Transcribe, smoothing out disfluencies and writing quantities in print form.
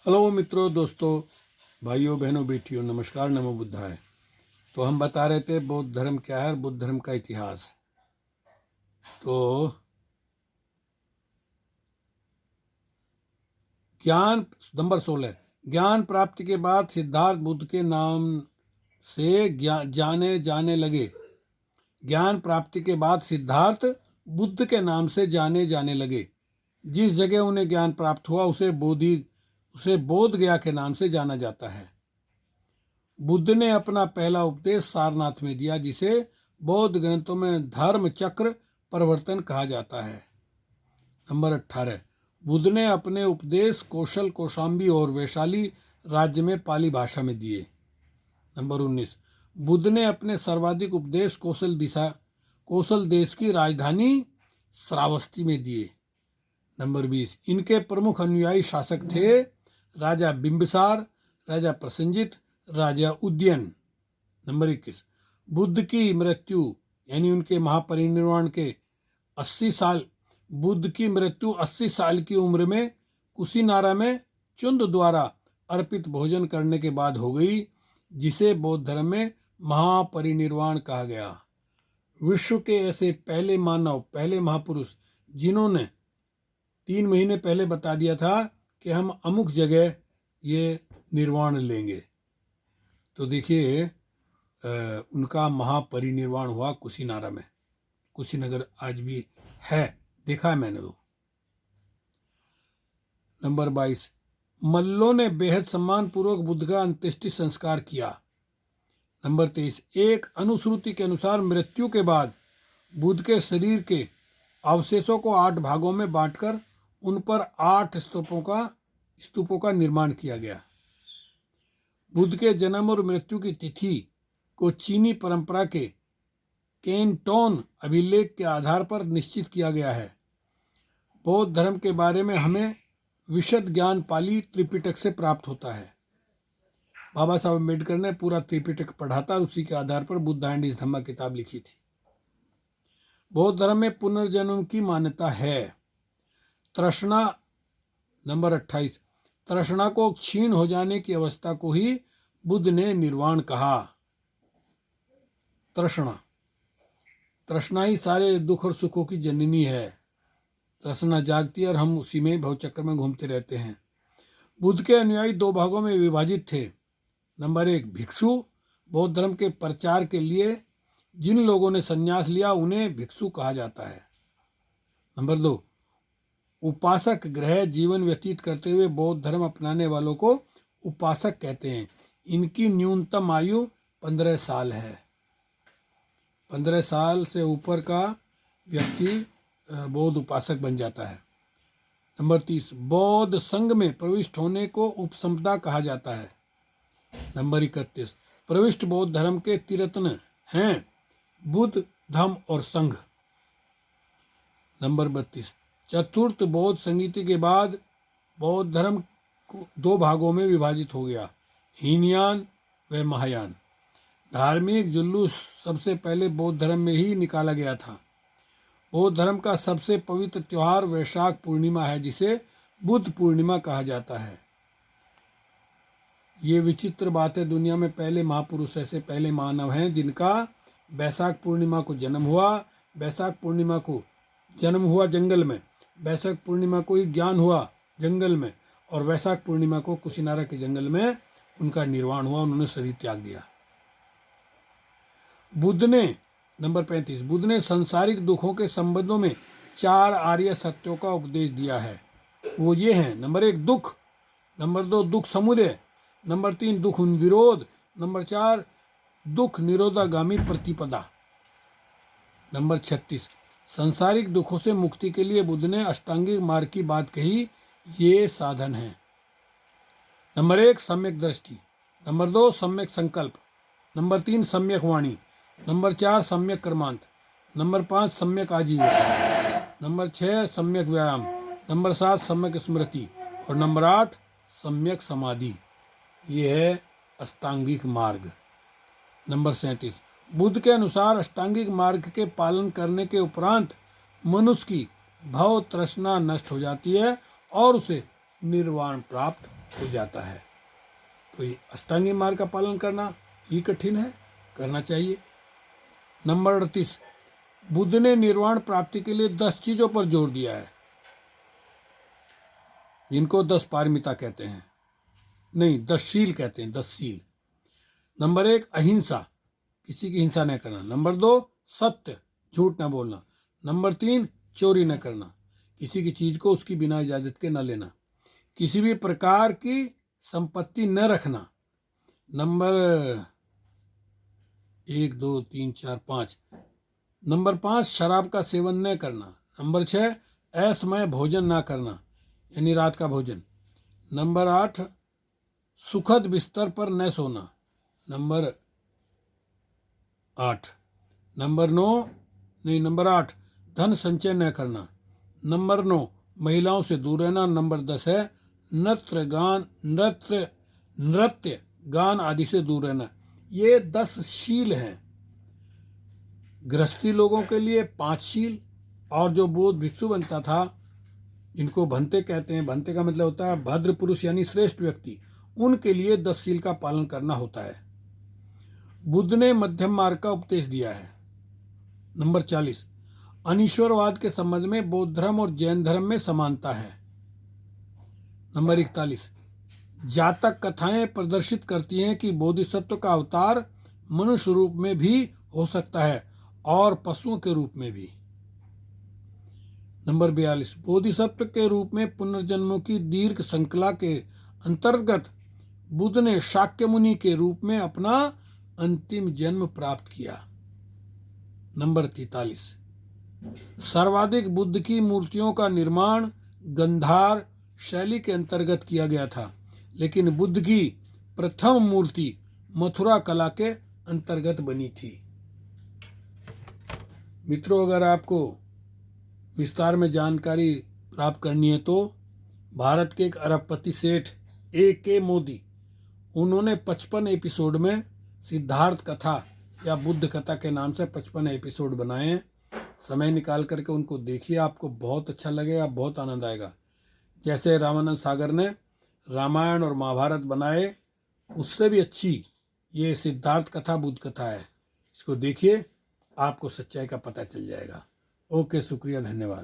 Hello मित्रों, दोस्तों, भाइयों, बहनों, बेटियों, नमस्कार, नमो बुद्धाय। तो हम बता रहे थे बौद्ध धर्म क्या है और बुद्ध धर्म का इतिहास। तो ज्ञान नंबर 16, ज्ञान प्राप्ति के बाद सिद्धार्थ बुद्ध के नाम से जाने जाने लगे। ज्ञान प्राप्ति के बाद सिद्धार्थ बुद्ध के नाम से जाने जाने लगे। जिस जगह उन्हें ज्ञान प्राप्त हुआ उसे बोध गया के नाम से जाना जाता है। बुद्ध ने अपना पहला उपदेश सारनाथ में दिया, जिसे बौद्ध ग्रंथों में धर्म चक्र प्रवर्तन कहा जाता है। नंबर 18, बुद्ध ने अपने उपदेश कौशल, कौशाम्बी और वैशाली राज्य में पाली भाषा में दिए। नंबर 19, बुद्ध ने अपने सर्वाधिक उपदेश कौशल देश की राजधानी श्रावस्ती में दिए। नंबर 20, इनके प्रमुख अनुयायी शासक थे राजा बिंबिसार, राजा प्रसेनजित, राजा उदयन। नंबर 21, बुद्ध की मृत्यु यानी उनके महापरिनिर्वाण के 80 साल बुद्ध की मृत्यु 80 साल की उम्र में कुशीनारा में चुंद द्वारा अर्पित भोजन करने के बाद हो गई, जिसे बौद्ध धर्म में महापरिनिर्वाण कहा गया। विश्व के ऐसे पहले मानव, पहले महापुरुष जिन्होंने 3 महीने पहले बता दिया था कि हम अमुक जगह ये निर्वाण लेंगे। तो देखिए, उनका महापरिनिर्वाण हुआ कुशीनारा में। कुशीनगर आज भी है, देखा है मैंने वो। नंबर 22, मल्लों ने बेहद सम्मान पूर्वक बुद्ध का अंत्येष्टि संस्कार किया। नंबर 23, एक अनुश्रुति के अनुसार मृत्यु के बाद बुद्ध के शरीर के अवशेषों को 8 भागों में बांटकर उन पर 8 स्तूपों का निर्माण किया गया। बुद्ध के जन्म और मृत्यु की तिथि को चीनी परंपरा के केंटोन अभिलेख के आधार पर निश्चित किया गया है। बौद्ध धर्म के बारे में हमें विशद ज्ञान पाली त्रिपिटक से प्राप्त होता है। बाबा साहब अम्बेडकर ने पूरा त्रिपिटक पढ़ा था और उसी के आधार पर बुद्ध एंड हिज धम्मा किताब लिखी थी। बौद्ध धर्म में पुनर्जन्म की मान्यता है। तृष्णा नंबर 28, तृष्णा को क्षीण हो जाने की अवस्था को ही बुद्ध ने निर्वाण कहा। तृष्णा ही सारे दुख और सुखों की जननी है। तृष्णा जागती है और हम उसी में भवचक्र में घूमते रहते हैं। बुद्ध के अनुयायी 2 भागों में विभाजित थे। नंबर 1, भिक्षु, बौद्ध धर्म के प्रचार के लिए जिन लोगों ने संन्यास लिया उन्हें भिक्षु कहा जाता है। नंबर 2, उपासक, गृह जीवन व्यतीत करते हुए बौद्ध धर्म अपनाने वालों को उपासक कहते हैं। इनकी न्यूनतम आयु 15 साल है। 15 साल से ऊपर का व्यक्ति बौद्ध उपासक बन जाता है। नंबर 30, बौद्ध संघ में प्रविष्ट होने को उपसंपदा कहा जाता है। नंबर 31, प्रविष्ट बौद्ध धर्म के त्रिरत्न हैं बुद्ध, धम्म और संघ। नंबर 32, चतुर्थ बौद्ध संगीति के बाद बौद्ध धर्म 2 भागों में विभाजित हो गया, हीनयान व महायान। धार्मिक जुलूस सबसे पहले बौद्ध धर्म में ही निकाला गया था। बौद्ध धर्म का सबसे पवित्र त्योहार वैशाख पूर्णिमा है, जिसे बुद्ध पूर्णिमा कहा जाता है। ये विचित्र बात है, दुनिया में पहले महापुरुष ऐसे पहले मानव हैं जिनका वैशाख पूर्णिमा को जन्म हुआ। वैशाख पूर्णिमा को जन्म हुआ जंगल में, वैशाख पूर्णिमा को ही ज्ञान हुआ जंगल में, और वैशाख पूर्णिमा को कुशीनारा के जंगल में उनका निर्वाण हुआ, उन्होंने शरीर त्याग दिया। बुद्ध ने नंबर 35, बुद्ध ने संसारिक दुखों के संबंधों में 4 आर्य सत्यों का उपदेश दिया है। वो ये हैं, नंबर 1, दुख, नंबर 2, दुख समुदय, नंबर 3, दुख विरोध, नंबर 4, दुख निरोधागामी प्रतिपदा। नंबर 36, संसारिक दुखों से मुक्ति के लिए बुद्ध ने अष्टांगिक मार्ग की बात कही। ये साधन है। नंबर 1, सम्यक दृष्टि, नंबर 2, सम्यक संकल्प, नंबर 3, सम्यक वाणी, नंबर 4, सम्यक कर्मांत, नंबर 5, सम्यक आजीविका, नंबर 6, सम्यक व्यायाम, नंबर 7, सम्यक स्मृति और नंबर 8, सम्यक समाधि। ये है अष्टांगिक मार्ग। नंबर 37, बुद्ध के अनुसार अष्टांगिक मार्ग के पालन करने के उपरांत मनुष्य की भव तृष्णा नष्ट हो जाती है और उसे निर्वाण प्राप्त हो जाता है। तो ये अष्टांगी मार्ग का पालन करना ही कठिन है, करना चाहिए। नंबर 38, बुद्ध ने निर्वाण प्राप्ति के लिए 10 चीजों पर जोर दिया है, जिनको 10 पारमिता कहते हैं, नहीं 10 शील कहते हैं, 10 शील। नंबर 1, अहिंसा, किसी की हिंसा न करना। नंबर 2, सत्य, झूठ न बोलना। नंबर 3, चोरी न करना, किसी की चीज को उसकी बिना इजाजत के न लेना। किसी भी प्रकार की संपत्ति न रखना। नंबर 1, 2, 3, 4, 5। नंबर 5, शराब का सेवन न करना। नंबर 6, असमय भोजन ना करना, यानी रात का भोजन। नंबर 8, सुखद बिस्तर पर न सोना। नंबर 8। नंबर 8, धन संचय न करना। नंबर 9, महिलाओं से दूर रहना। नंबर 10 है नृत्य गान आदि से दूर रहना। ये 10 शील हैं। गृहस्थी लोगों के लिए 5 शील, और जो बौद्ध भिक्षु बनता था, इनको भंते कहते हैं, भंते का मतलब होता है भद्र पुरुष यानी श्रेष्ठ व्यक्ति, उनके लिए 10 शील का पालन करना होता है। बुद्ध ने मध्यम मार्ग का उपदेश दिया है। नंबर 40, अनीश्वरवाद के संबंध में बौद्ध धर्म और जैन धर्म में समानता है। नंबर 41, जातक कथाएं प्रदर्शित करती हैं कि बोधिसत्व का अवतार मनुष्य रूप में भी हो सकता है और पशुओं के रूप में भी। नंबर 42, बोधिसत्व के रूप में पुनर्जन्मों की दीर्घ श्रृंखला के अंतर्गत बुद्ध ने शाक्य मुनि के रूप में अपना अंतिम जन्म प्राप्त किया। नंबर 43, सर्वाधिक बुद्ध की मूर्तियों का निर्माण गंधार शैली के अंतर्गत किया गया था, लेकिन बुद्ध की प्रथम मूर्ति मथुरा कला के अंतर्गत बनी थी। मित्रों, अगर आपको विस्तार में जानकारी प्राप्त करनी है तो भारत के एक अरबपति सेठ A.K. मोदी, उन्होंने 55 एपिसोड में सिद्धार्थ कथा या बुद्ध कथा के नाम से 55 एपिसोड बनाए हैं। समय निकाल करके उनको देखिए, आपको बहुत अच्छा लगेगा, बहुत आनंद आएगा। जैसे रामानंद सागर ने रामायण और महाभारत बनाए, उससे भी अच्छी ये सिद्धार्थ कथा बुद्ध कथा है। इसको देखिए, आपको सच्चाई का पता चल जाएगा। ओके, शुक्रिया, धन्यवाद।